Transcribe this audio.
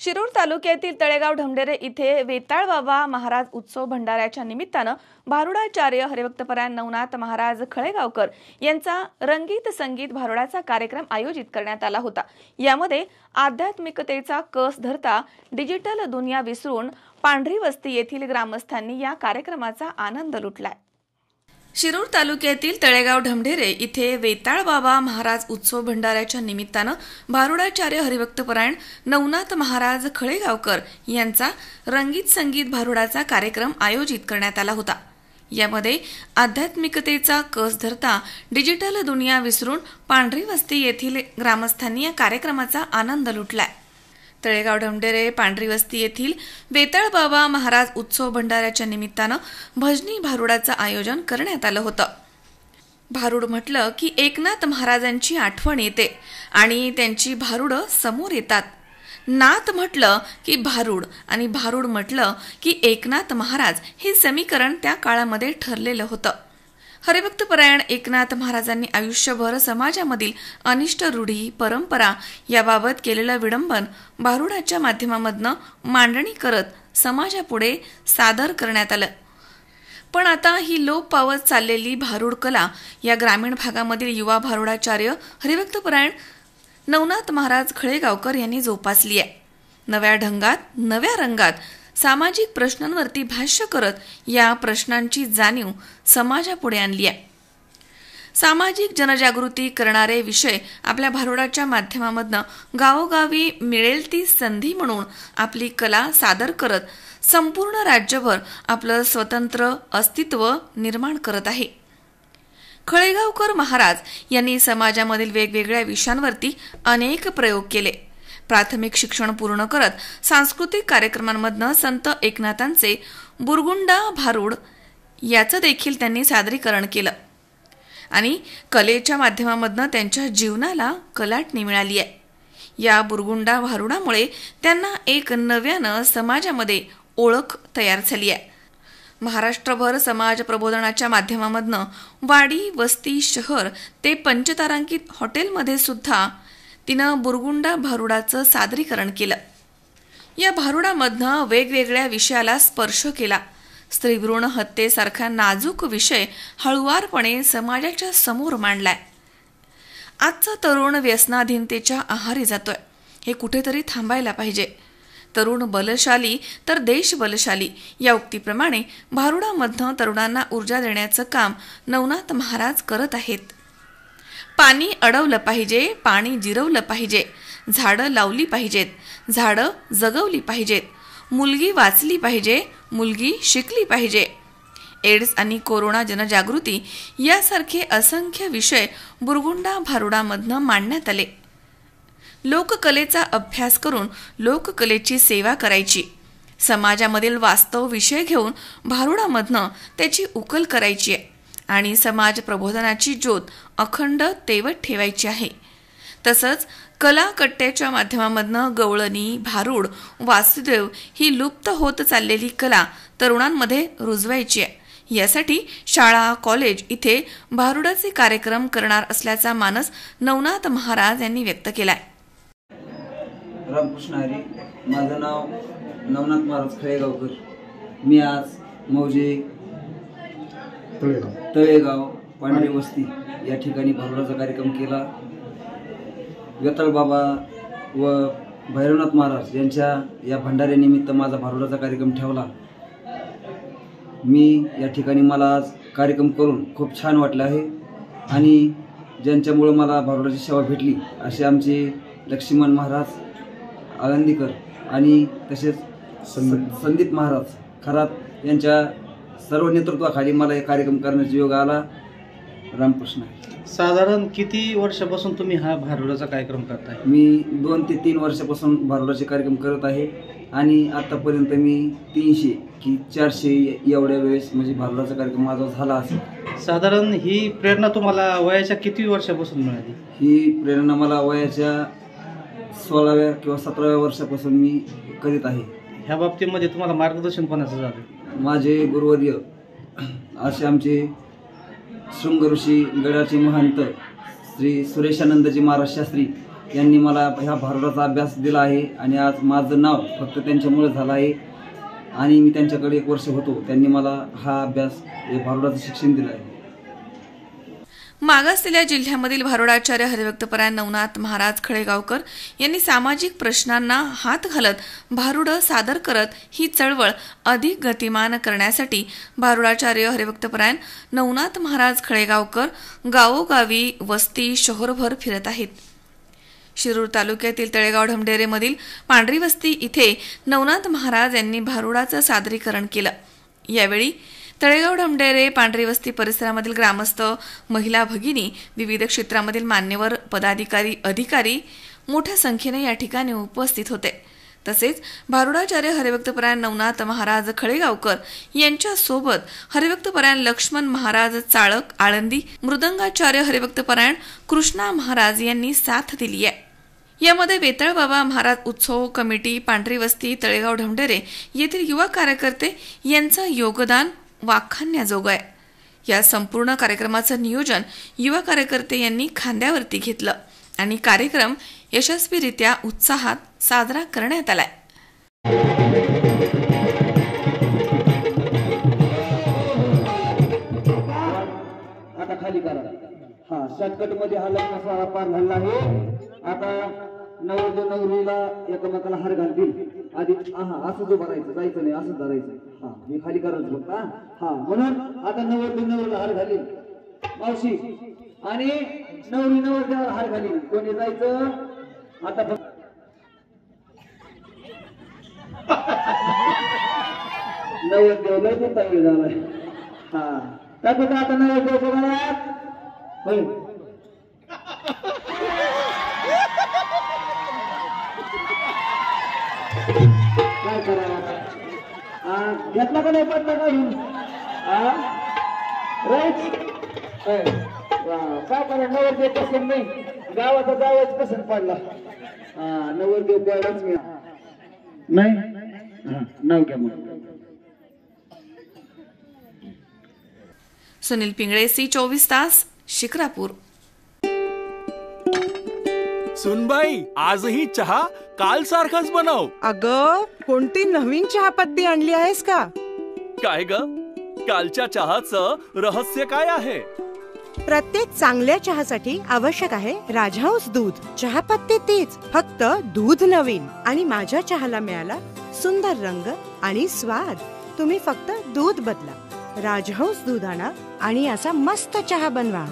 शिरूर तालुक्यातील तळेगाव ढमढेरे इथे वेताळ बाबा महाराज उत्सव भंडाऱ्याच्या निमित्तानं भारुडाचार्य हरिभक्तपरायण नवनाथ महाराज खळेगावकर यांचा रंगीत संगीत भारुडाचा कार्यक्रम आयोजित करण्यात आला होता। यामध्ये आध्यात्मिकतेचा कस धरता डिजिटल दुनिया विसरून पांढरी वस्ती येथील ग्रामस्थांनी या कार्यक्रमाचा आनंद लुटलाय। शिरूर तालुक्यातील तळेगाव ढमढेरे इथे वेताळ बाबा महाराज उत्सव भंडाऱ्याच्या निमित्तानं भारुडाचार्य हरिभक्तपरायण नवनाथ महाराज खळेगावकर यांचा रंगीत संगीत भारुडाचा कार्यक्रम आयोजित करण्यात आला होता। यामध्ये आध्यात्मिकतेचा कस धरता डिजिटल दुनिया विसरून पांढरी वस्ती येथील ग्रामस्थांनी या कार्यक्रमाचा आनंद लुटलाय। तळेगाव ढमढेरे पांढरी वस्ती येथील वेताळ बाबा महाराज उत्सव भंडाऱ्याच्या निमित्तानं भजनी भारुडाचं आयोजन करण्यात आलं होतं। भारुड म्हटलं की एकनाथ महाराजांची आठवण येते आणि त्यांची भारुडं समोर येतात। नाथ म्हटलं की भारुड आणि भारुड म्हटलं की एकनाथ महाराज हे समीकरण त्या काळामध्ये ठरलेलं होतं। हरिभक्तपरायण एकनाथ महाराजांनी आयुष्यभर समाजामधील अनिष्ट रूढी परंपरा याबाबत केलेलं विडंबन भारुडाच्या माध्यमामधनं मांडणी करत समाजापुढे सादर करण्यात आलं। पण आता ही लोप पावत चाललेली भारुड कला या ग्रामीण भागामधील युवा भारुडाचार्य हरिभक्तपरायण नवनाथ महाराज खळेगावकर यांनी जोपासली आहे। नव्या ढंगात नव्या रंगात सामाजिक प्रश्नांवरती भाष्य करत या प्रश्नांची जाणीव समाजापुढे आणली आहे। सामाजिक जनजागृती करणारे विषय आपल्या भारुडाच्या माध्यमामधनं गावोगावी मिळेल ती संधी म्हणून आपली कला सादर करत संपूर्ण राज्यभर आपलं स्वतंत्र अस्तित्व निर्माण करत आहे। खळेगावकर महाराज यांनी समाजामधील वेगवेगळ्या विषयांवरती अनेक प्रयोग केले। प्राथमिक शिक्षण पूर्ण करत सांस्कृतिक कार्यक्रमांमधनं संत एकनाथांचे बुरगुंडा भारुड याचं देखील त्यांनी सादरीकरण केलं आणि कलेच्या माध्यमामधनं त्यांच्या जीवनाला कलाटणी मिळाली आहे। या बुरगुंडा भारुडामुळे त्यांना एक नव्यानं समाजामध्ये ओळख तयार झाली आहे। महाराष्ट्रभर समाज प्रबोधनाच्या माध्यमामधनं वाडी वस्ती शहर ते पंचतारांकित हॉटेलमध्ये सुद्धा तिनं बुरगुंडा भारुडाचं सादरीकरण केलं। या भारुडामधनं वेगवेगळ्या विषयाला स्पर्श केला। स्त्रीभ्रूण हत्येसारखा नाजूक विषय हळुवारपणे समाजाच्या समोर मांडलाय। आजचा तरुण व्यसनाधीनतेच्या आहारी जातोय, हे कुठेतरी थांबायला पाहिजे। तरुण बलशाली तर देश बलशाली या उक्तीप्रमाणे भारुडामधनं तरुणांना ऊर्जा देण्याचं काम नवनाथ महाराज करत आहेत। पाणी अडवलं पाहिजे, पाणी जिरवलं पाहिजे, झाडं लावली पाहिजेत, झाडं जगवली पाहिजेत, मुलगी वाचली पाहिजे, मुलगी शिकली पाहिजे। एड्स आणि कोरोना जनजागृती यासारखे असंख्य विषय बुरगुंडा भारुडामधनं मांडण्यात आले। लोककलेचा अभ्यास करून लोककलेची सेवा करायची, समाजामधील वास्तव विषय घेऊन भारुडामधनं त्याची उकल करायची आहे आणि समाज प्रबोधनाची ज्योत अखंड तेवत ठेवायची आहे। तसंच कलाकट्ट्याच्या माध्यमामधनं गवळणी भारुड वासुदेव ही लुप्त होत चाललेली कला तरुणांमध्ये रुजवायची आहे। यासाठी शाळा कॉलेज इथे भारुडाचे कार्यक्रम करणार असल्याचा मानस नवनाथ महाराज यांनी व्यक्त केलाय। रामकृष्ण हरी, माझं नाव नवनाथ महाराज खळेगावकर। मी आज मौजे तळेगाव पांढरी वस्ती या ठिकाणी भारुडाचा कार्यक्रम केला। वेताळ बाबा व भैरवनाथ महाराज यांच्या या भंडाऱ्यानिमित्त माझा भारुडाचा कार्यक्रम ठेवला। मी या ठिकाणी मला आज कार्यक्रम करून खूप छान वाटलं आहे आणि ज्यांच्यामुळे मला भारुडाची सेवा भेटली असे आमचे लक्ष्मण महाराज आळंदीकर आणि तसेच संदीप महाराज खरात यांच्या सर्व नेतृत्वाखाली मला हे कार्यक्रम करण्याचा योग आला। रामकृष्ण। साधारण किती वर्षापासून तुम्ही हा भारुडाचा कार्यक्रम करताय? मी 2 ते 3 वर्षापासून भारुडाचे कार्यक्रम करत आहे आणि आतापर्यंत मी 300 की 400 एवढ्या वेळेस म्हणजे भारुडाचा कार्यक्रम माझा झाला असेल। साधारण ही प्रेरणा तुम्हाला वयाच्या किती वर्षापासून मिळाली? ही प्रेरणा मला वयाच्या 16व्या किंवा 17व्या वर्षापासून मी करीत आहे। ह्या बाबतीमध्ये तुम्हाला मार्गदर्शन कोणाचं झालं? माझे गुरुवर्य असे आमचे शृंग ऋषी गडाचे महंत श्री सुरेशानंदजी महाराज शास्त्री यांनी मला ह्या भारुडाचा अभ्यास दिला आहे आणि आज माझं नाव फक्त त्यांच्यामुळे झालं आहे आणि मी त्यांच्याकडे 1 वर्ष होतो. त्यांनी मला हा अभ्यास हे भारुडाचं शिक्षण दिलं आहे. मागासलेल्या जिल्ह्यामधील भारुडाचार्य हरिभक्तपरायण नवनाथ महाराज खळेगावकर यांनी सामाजिक प्रश्नांना हात घालत भारुडं सादर करत ही चळवळ अधिक गतिमान करण्यासाठी भारुडाचार्य हरिभक्तपरायण नवनाथ महाराज खळेगावकर गावोगावी वस्ती शहरभर फिरत आहेत. शिरूर तालुक्यातील तळेगाव ढमढेरेमधील पांढरी वस्ती इथे नवनाथ महाराज यांनी भारुडाचं सादरीकरण केलं. यावेळी तळेगाव ढमढेरे पांढरी वस्ती परिसरामधील ग्रामस्थ, महिला भगिनी, विविध क्षेत्रामधील मान्यवर, पदाधिकारी, अधिकारी मोठ्या संख्येने या ठिकाणी उपस्थित होते. तसेच भारुडाचार्य हरिभक्तपरायण नवनाथ महाराज खळेगावकर यांच्या सोबत हरिभक्तपरायण लक्ष्मण महाराज चाळक आळंदी, मृदंगाचार्य हरिभक्तपरायण कृष्णा महाराज यांनी साथ दिली आहे. यामध्ये वेताळबाबा महाराज उत्सव कमिटी, पांढरी वस्ती, तळेगाव ढमढेरे येथील युवा कार्यकर्ते यांचं योगदान वाखाणण्याजोगं आहे. या संपूर्ण कार्यक्रमाचं नियोजन युवा कार्यकर्ते यांनी खांद्यावरती घेतलं आणि कार्यक्रम यशस्वीरित्या उत्साहात साजरा करण्यात आलाय. आता खाली करा. हा शॉर्टकट मध्ये हा लग्नाचा पार झाला आहे. आता नवरदेव नवरीला एकमेकाला हार घालतील. आधी असंच उभं राहायचं, जायचं नाही, असंच धरायचं. हा हे खाली करायचं फक्त. हा म्हणून आता नवरदेव नवरीला हार घालील मावशी आणि नवरी नवरदेवाला हार घालील. कोणी जायचं आता फक्त नवरदेव लय मोठा वेळ झालाय. हा त्यात आता नवरदेव बघा होय. काय करा घेतला का नाही पडला का काय करा. नवरदेव पसंत नाही, गावाचा जावच पसंत पडला. नवरदेव पडलाच मी नाही. नाव घ्या मग. सुनील पिंगळे, सी24 तास, शिक्रापूर. सुनबाई, आजही चहा काल सारखाच बनव. अगं, कोणती नवीन चहापत्ती आणली आहेस का? काय ग, कालच्या चहाचं रहस्य काय आहे? प्रत्येक चांगल्या चहासाठी आवश्यक आहे राजहंस दूध. चहापत्ती तीच, फक्त दूध नवीन. आणि माझ्या चहाला मिळाला सुंदर रंग आणि स्वाद. तुम्ही फक्त दूध बदला, राजहंस दूध आणा आणि असा मस्त चहा बनवा.